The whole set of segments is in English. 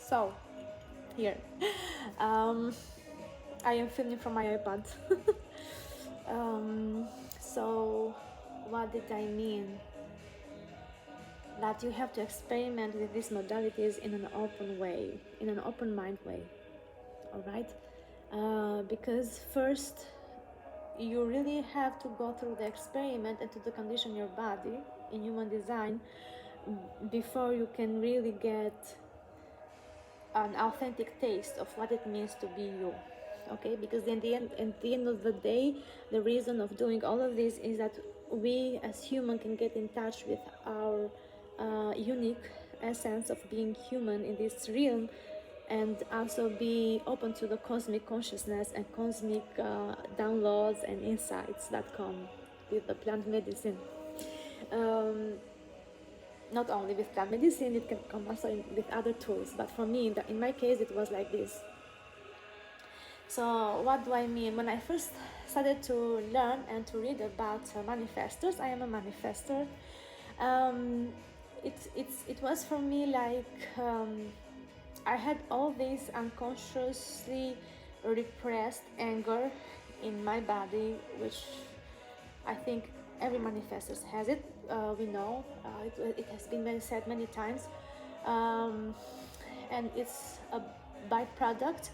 So, here, um, I am filming from my iPad. So, what did I mean? That you have to experiment with these modalities in an open way, in an open mind way, all right? Because first, you really have to go through the experiment and to condition your body in human design before you can really get an authentic taste of what it means to be you. Okay, because at the end of the day, the reason of doing all of this is that we as human can get in touch with our unique essence of being human in this realm, and also be open to the cosmic consciousness and cosmic downloads and insights that come with the plant medicine. Um, Not only with plant medicine, it can come also with other tools, but for me, in my case, it was like this. So what do I mean? When I first started to learn and to read about manifestors, I am a manifestor. Um, it was for me like I had all this unconsciously repressed anger in my body, which I think every manifestor has it. We know it has been said many times, and it's a byproduct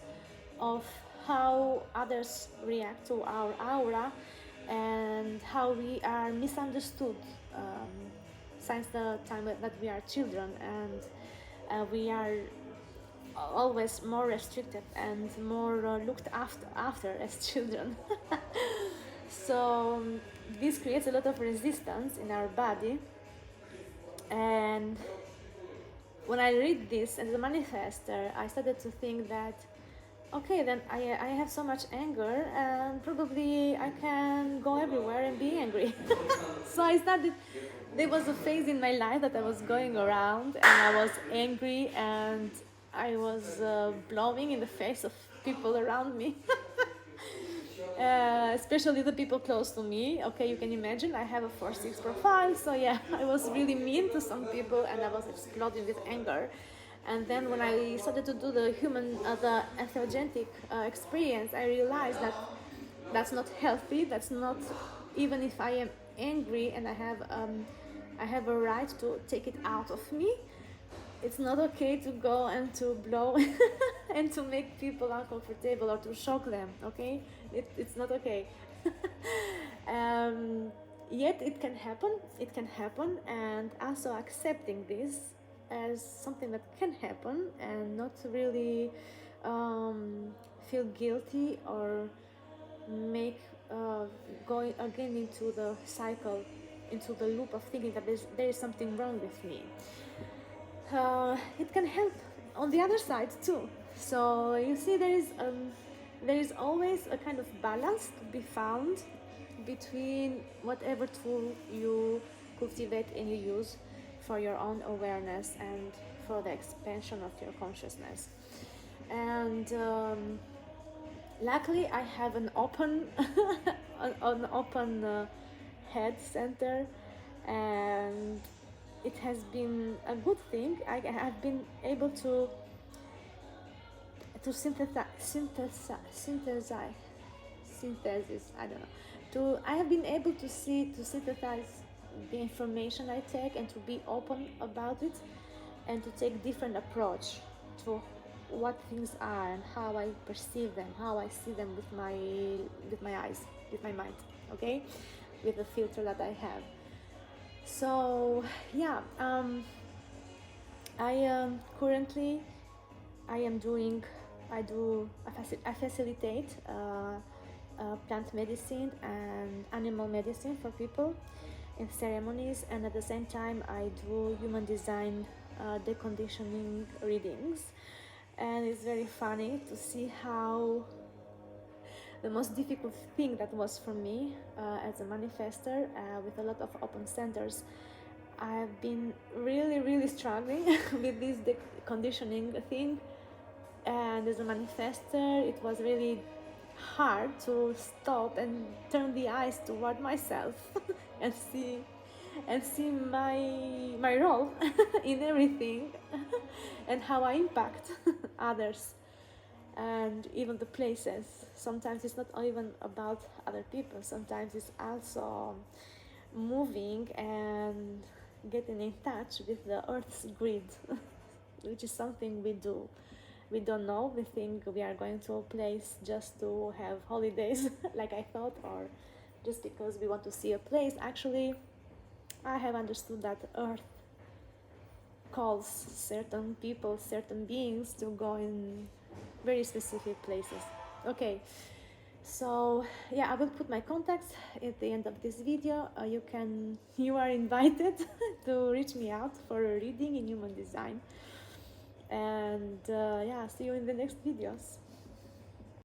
of how others react to our aura and how we are misunderstood since the time that we are children, and we are always more restricted and more looked after as children. So this creates a lot of resistance in our body, and when I read this as a manifester, I started to think that okay, then I have so much anger, and probably I can go everywhere and be angry. So I started, there was a phase in my life that I was going around and I was angry, and I was blowing in the face of people around me. Especially the people close to me. Okay, you can imagine I have a 4-6 profile, so yeah, I was really mean to some people and I was exploding with anger. And then when I started to do the entheogenic experience, I realized that that's not healthy. That's not, even if I am angry and I have a right to take it out of me, it's not okay to go and to blow and to make people uncomfortable or to shock them. Okay, it's not okay. um, Yet it can happen, and also accepting this as something that can happen and not really feel guilty or make going again into the cycle, into the loop of thinking that there is something wrong with me. It can help on the other side too. So you see, there is always a kind of balance to be found between whatever tool you cultivate and you use for your own awareness and for the expansion of your consciousness. And luckily, I have an open, an open head center, and it has been a good thing. I have been able to synthesis. I don't know. I have been able to synthesize the information I take and to be open about it, and to take different approach to what things are and how I perceive them, how I see them with my eyes, with my mind. Okay, with the filter that I have. So yeah, I currently I facilitate plant medicine and animal medicine for people in ceremonies, and at the same time I do human design deconditioning readings, and it's very funny to see how the most difficult thing that was for me as a manifester with a lot of open centers, I've been really struggling with this conditioning thing, and as a manifester it was really hard to stop and turn the eyes toward myself and see and see my role in everything and how I impact others and even the places. Sometimes it's not even about other people, sometimes it's also moving and getting in touch with the earth's grid, which is something we do. We don't know, we think we are going to a place just to have holidays like I thought, or just because we want to see a place. Actually, I have understood that earth calls certain people, certain beings to go in very specific places. Okay, so yeah, I will put my contacts at the end of this video. You are invited to reach me out for a reading in human design, and yeah, see you in the next videos.